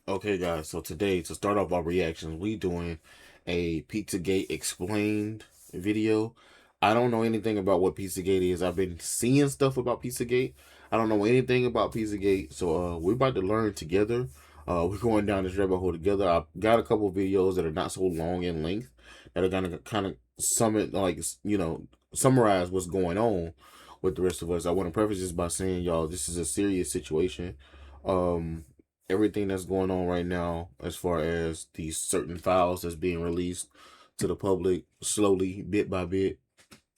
Okay, guys, so today, to start off our reactions, we doing a Pizzagate explained video. I don't know anything about what Pizzagate is. I've been seeing stuff about Pizzagate. I don't know anything about Pizzagate, so we're about to learn together. We're going down this rabbit hole together. I've got a couple videos that are not so long in length that are gonna kind of summarize what's going on with the rest of us. I want to preface this by saying, y'all, this is a serious situation. Um, Everything that's going on right now as far as these certain files that's being released to the public slowly, bit by bit.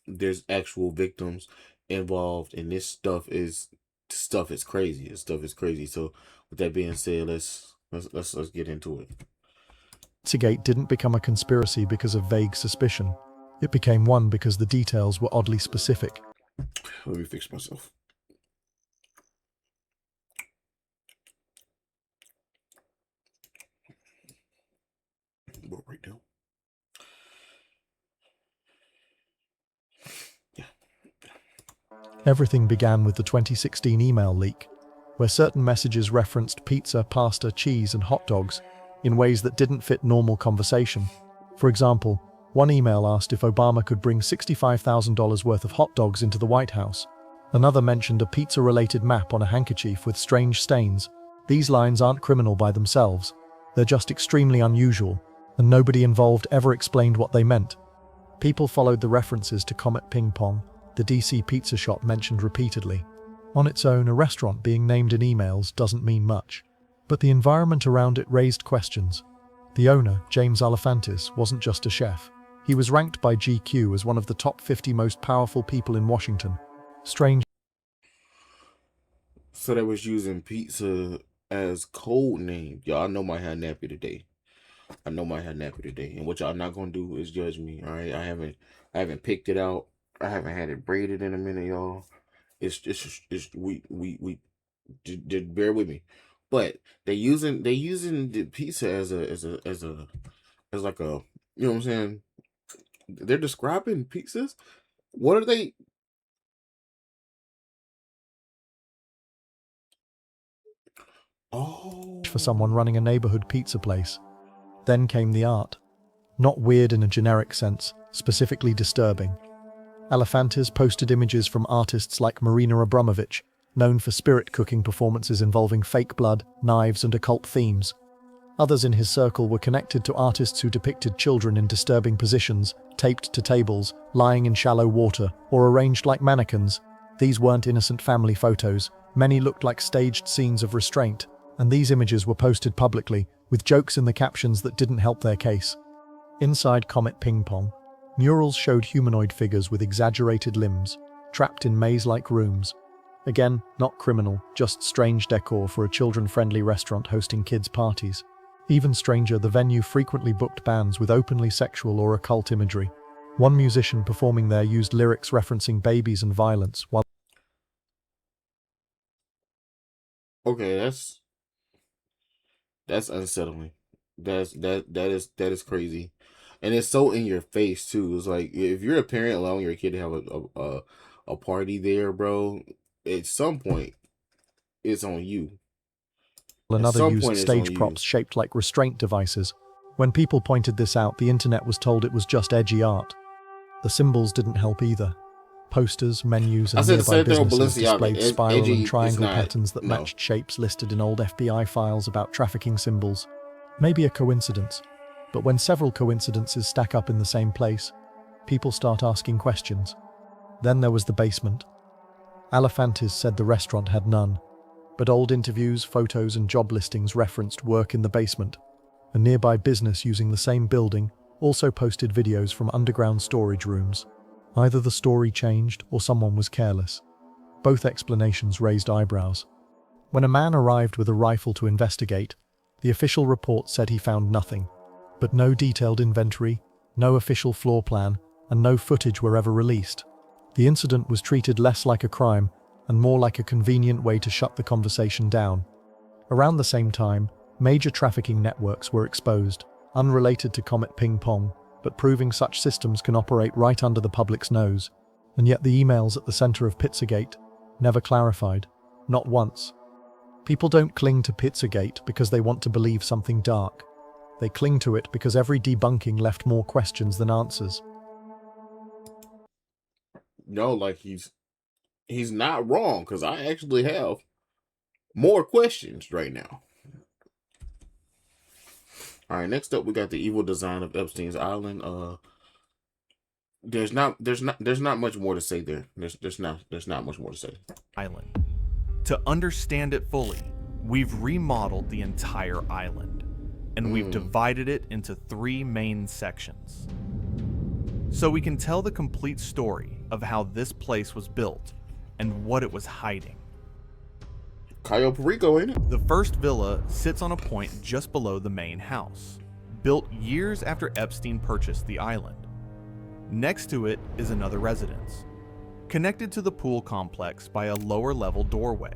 There's actual victims involved, and this stuff is crazy. This stuff is crazy. So with that being said, let's get into it. Pizzagate didn't become a conspiracy because of vague suspicion. It became one because the details were oddly specific. Let me fix myself. Right now. Everything began with the 2016 email leak, where certain messages referenced pizza, pasta, cheese, and hot dogs in ways that didn't fit normal conversation. For example, one email asked if Obama could bring $65,000 worth of hot dogs into the White House. Another mentioned a pizza-related map on a handkerchief with strange stains. These lines aren't criminal by themselves. They're just extremely unusual, and nobody involved ever explained what they meant. People followed the references to Comet Ping Pong, the DC pizza shop mentioned repeatedly. On its own, a restaurant being named in emails doesn't mean much, but the environment around it raised questions. The owner, James Alefantis, wasn't just a chef. He was ranked by GQ as one of the top 50 most powerful people in Washington. Strange. So they was using pizza as code name. Y'all know my hair nappy today. I know my hair nappy today, and what y'all not gonna do is judge me. All right, I haven't picked it out. I haven't had it braided in a minute, y'all. It's we just bear with me. But they using the pizza as like a, you know what I'm saying. They're describing pizzas. What are they? For someone Oh, running a neighborhood pizza place. Then came the art. Not weird in a generic sense, specifically disturbing. Alefantis posted images from artists like Marina Abramovich, known for spirit cooking performances involving fake blood, knives, and occult themes. Others in his circle were connected to artists who depicted children in disturbing positions, taped to tables, lying in shallow water, or arranged like mannequins. These weren't innocent family photos. Many looked like staged scenes of restraint, and these images were posted publicly, with jokes in the captions that didn't help their case. Inside Comet Ping Pong, murals showed humanoid figures with exaggerated limbs, trapped in maze-like rooms. Again, not criminal, just strange decor for a children-friendly restaurant hosting kids' parties. Even stranger, the venue frequently booked bands with openly sexual or occult imagery. One musician performing there used lyrics referencing babies and violence, while okay, that's unsettling. That is crazy, and it's so in your face too. It's like if you're a parent allowing your kid to have a party there, bro. At some point, it's on you. At another some used point, it's on stage you. props shaped like restraint devices. When people pointed this out, the internet was told it was just edgy art. The symbols didn't help either. Posters, menus, I and said the nearby same thing with businesses Balenciaga. displayed spiral and Edgy is triangle not. patterns that No. matched shapes listed in old FBI files about trafficking symbols. Maybe a coincidence, but when several coincidences stack up in the same place, people start asking questions. Then there was the basement. Alefantis said the restaurant had none, but old interviews, photos, and job listings referenced work in the basement. A nearby business using the same building also posted videos from underground storage rooms. Either the story changed or someone was careless. Both explanations raised eyebrows. When a man arrived with a rifle to investigate, the official report said he found nothing, but no detailed inventory, no official floor plan, and no footage were ever released. The incident was treated less like a crime and more like a convenient way to shut the conversation down. Around the same time, major trafficking networks were exposed, unrelated to Comet Ping Pong, but proving such systems can operate right under the public's nose. And yet the emails at the center of Pizzagate never clarified, not once. People don't cling to Pizzagate because they want to believe something dark. They cling to it because every debunking left more questions than answers. No, like he's not wrong, because I actually have more questions right now. All right, next up we got the evil design of Epstein's Island. There's not much more to say there. There's not much more to say. Island. To understand it fully, we've remodeled the entire island, and we've divided it into 3 main sections. So we can tell the complete story of how this place was built and what it was hiding. Cayo Perico, ain't it? The first villa sits on a point just below the main house, built years after Epstein purchased the island. Next to it is another residence, connected to the pool complex by a lower level doorway.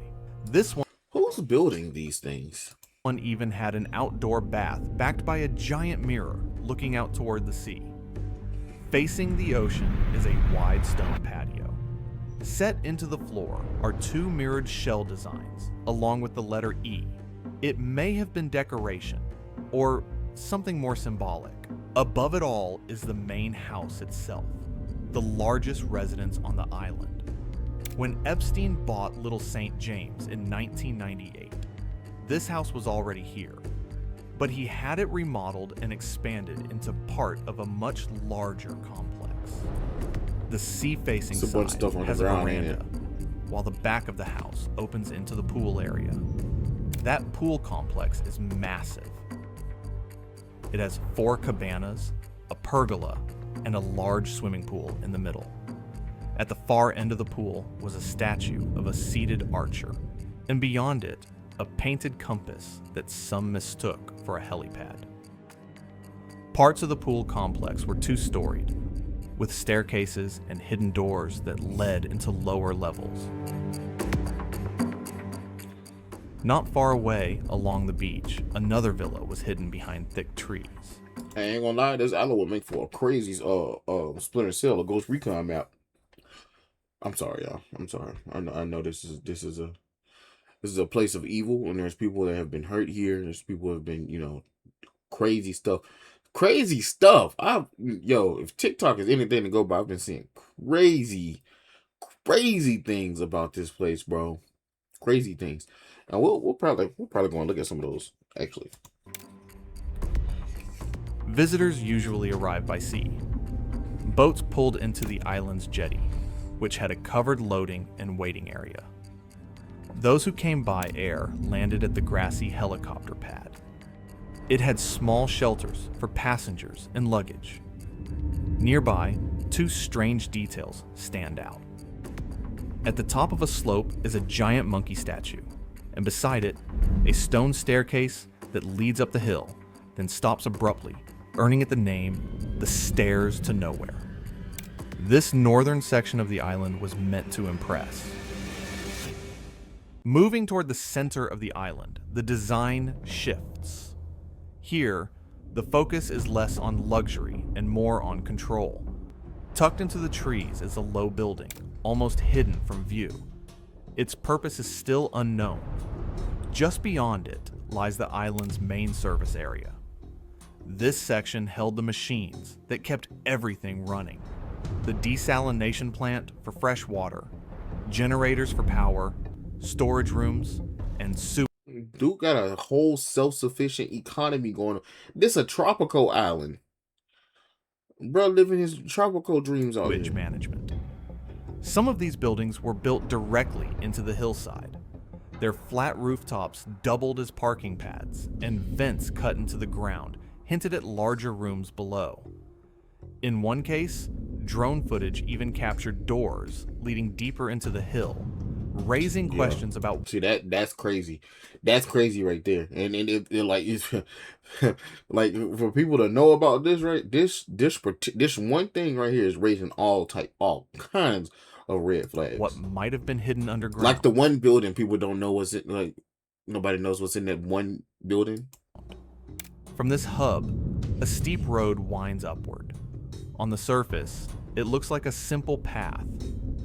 This Who's building these things? one even had an outdoor bath backed by a giant mirror looking out toward the sea. Facing the ocean is a wide stone patio. Set into the floor are 2 mirrored shell designs, along with the letter E. It may have been decoration, or something more symbolic. Above it all is the main house itself, the largest residence on the island. When Epstein bought Little St. James in 1998, this house was already here, but he had it remodeled and expanded into part of a much larger complex. The sea-facing It's a bunch of side stuff on the has a ground, ain't veranda, while the back of the house opens into the pool area. That pool complex is massive. It has 4 cabanas, a pergola, and a large swimming pool in the middle. At the far end of the pool was a statue of a seated archer, and beyond it, a painted compass that some mistook for a helipad. Parts of the pool complex were 2-storied, with staircases and hidden doors that led into lower levels. Not far away, along the beach, another villa was hidden behind thick trees. I ain't gonna lie, this island would make for a crazy Splinter Cell, a Ghost Recon map. I'm sorry, y'all. I'm sorry. I know this is a place of evil, and there's people that have been hurt here. There's people who have been, crazy stuff. Crazy stuff. If TikTok is anything to go by, I've been seeing crazy things about this place, bro. Crazy things. And we'll probably go and look at some of those, actually. Visitors usually arrive by sea. Boats pulled into the island's jetty, which had a covered loading and waiting area. Those who came by air landed at the grassy helicopter pad. It had small shelters for passengers and luggage. Nearby, 2 strange details stand out. At the top of a slope is a giant monkey statue, and beside it, a stone staircase that leads up the hill, then stops abruptly, earning it the name the Stairs to Nowhere. This northern section of the island was meant to impress. Moving toward the center of the island, the design shifts. Here, the focus is less on luxury and more on control. Tucked into the trees is a low building, almost hidden from view. Its purpose is still unknown. Just beyond it lies the island's main service area. This section held the machines that kept everything running. The desalination plant for fresh water, generators for power, storage rooms, and sewage Dude got a whole self-sufficient economy going on. This a tropical island. Bro living his tropical dreams out here. management. Some of these buildings were built directly into the hillside. Their flat rooftops doubled as parking pads, and vents cut into the ground hinted at larger rooms below. In one case, drone footage even captured doors leading deeper into the hill, raising questions about See that's crazy. That's crazy right there. And it like it's like for people to know about this, right? This one thing right here is raising all kinds of red flags. what might have been hidden underground. Like the one building, people don't know what's it like. Nobody knows what's in that one building. From this hub, a steep road winds upward. On the surface, it looks like a simple path,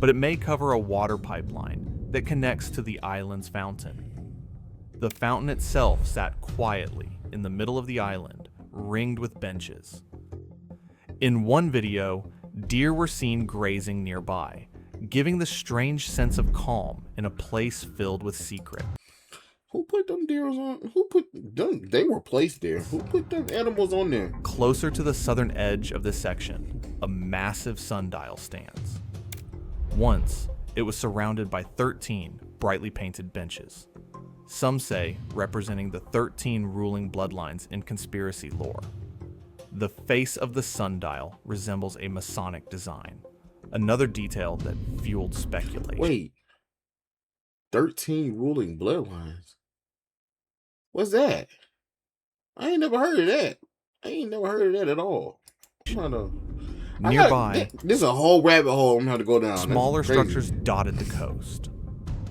but it may cover a water pipeline that connects to the island's fountain. The fountain itself sat quietly in the middle of the island, ringed with benches. In one video, deer were seen grazing nearby, giving the strange sense of calm in a place filled with secret. Who put them deers on? Who put them? They were placed there. Who put them animals on there? Closer to the southern edge of this section, a massive sundial stands. Once, it was surrounded by 13 brightly painted benches, some say representing the 13 ruling bloodlines in conspiracy lore. The face of the sundial resembles a Masonic design, another detail that fueled speculation. Wait, 13 ruling bloodlines? What's that? I ain't never heard of that. I ain't never heard of that at all. Nearby, this is a whole rabbit hole I'm gonna have to go down. Smaller structures dotted the coast.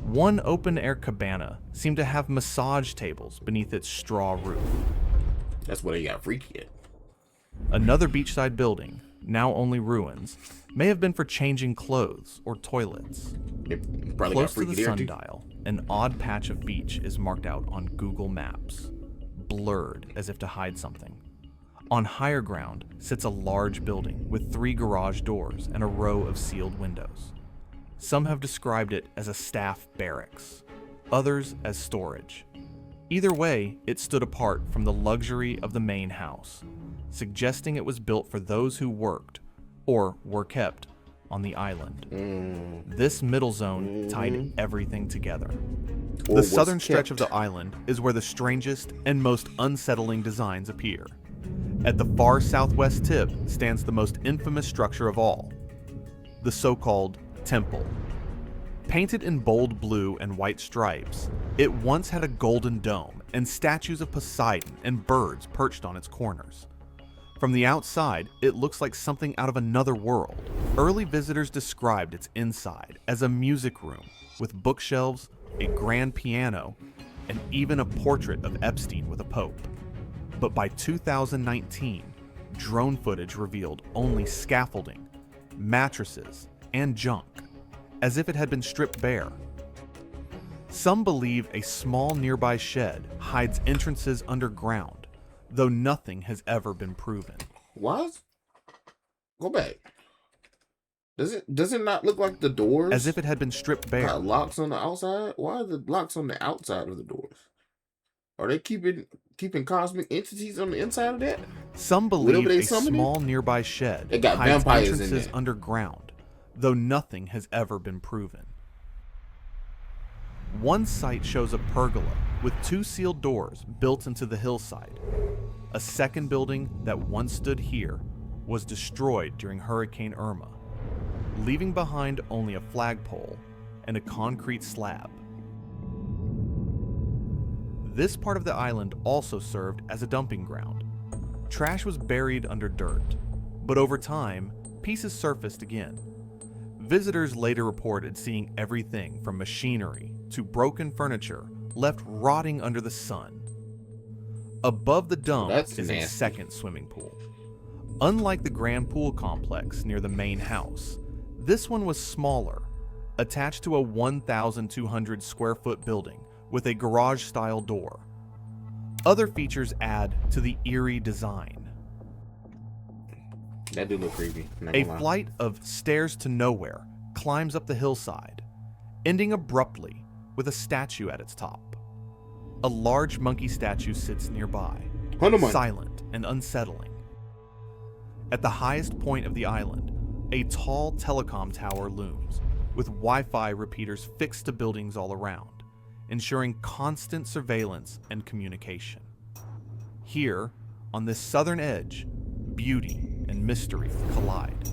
One open-air cabana seemed to have massage tables beneath its straw roof. That's where they got freaky at. Another beachside building, now only ruins, may have been for changing clothes or toilets. Close to the sundial, an odd patch of beach is marked out on Google Maps, blurred as if to hide something. On higher ground sits a large building with 3 garage doors and a row of sealed windows. Some have described it as a staff barracks, others as storage. Either way, it stood apart from the luxury of the main house, suggesting it was built for those who worked, or were kept, on the island. This middle zone tied everything together. The southern stretch of the island is where the strangest and most unsettling designs appear. At the far southwest tip stands the most infamous structure of all, the so-called temple. Painted in bold blue and white stripes, it once had a golden dome and statues of Poseidon and birds perched on its corners. From the outside, it looks like something out of another world. Early visitors described its inside as a music room with bookshelves, a grand piano, and even a portrait of Epstein with a pope. But by 2019, drone footage revealed only scaffolding, mattresses, and junk, as if it had been stripped bare. Some believe a small nearby shed hides entrances underground, though nothing has ever been proven. What? Go back. Does it not look like the doors? As if it had been stripped bare. Got locks on the outside? Why are the locks on the outside of the doors? Are they keeping cosmic entities on the inside of that? Some believe a small nearby shed hides entrances underground, though nothing has ever been proven. One site shows a pergola with 2 sealed doors built into the hillside. A second building that once stood here was destroyed during Hurricane Irma, leaving behind only a flagpole and a concrete slab. This part of the island also served as a dumping ground. Trash was buried under dirt, but over time, pieces surfaced again. Visitors later reported seeing everything from machinery to broken furniture left rotting under the sun. Above the dump is a second swimming pool. Unlike the grand pool complex near the main house, this one was smaller, attached to a 1,200 square foot building with a garage-style door. Other features add to the eerie design. That do look creepy. A flight of stairs to nowhere climbs up the hillside, ending abruptly with a statue at its top. A large monkey statue sits nearby, silent and unsettling. At the highest point of the island, a tall telecom tower looms, with Wi-Fi repeaters fixed to buildings all around, ensuring constant surveillance and communication. Here, on this southern edge, beauty and mystery collide.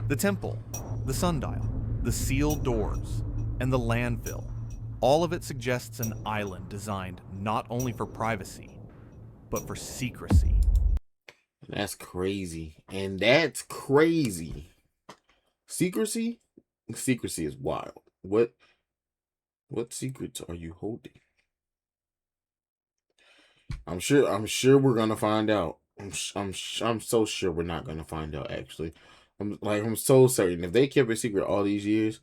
The temple, the sundial, the sealed doors, and the landfill, all of it suggests an island designed not only for privacy, but for secrecy. That's crazy. And that's crazy. Secrecy? Secrecy is wild. What secrets are you holding? I'm sure we're gonna find out. I'm so sure we're not gonna find out. Actually, I'm so certain. If they kept a secret all these years,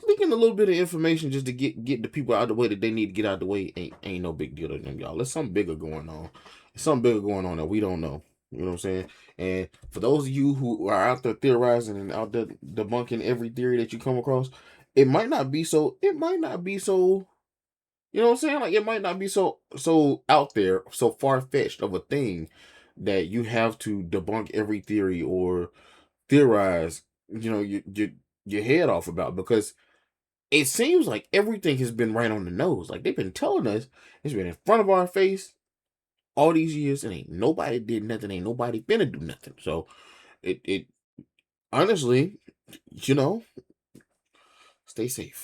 leaking a little bit of information just to get the people out of the way that they need to get out of the way ain't no big deal to them, y'all. There's something bigger going on. There's something bigger going on that we don't know. You know what I'm saying? And for those of you who are out there theorizing and out there debunking every theory that you come across, it might not be so. It might not be so. You know what I'm saying? Like, it might not be so out there, so far fetched of a thing that you have to debunk every theory or theorize. Your head off about, because it seems like everything has been right on the nose. Like, they've been telling us, it's been in front of our face all these years, and ain't nobody did nothing. Ain't nobody finna do nothing. So it honestly, you know, stay safe.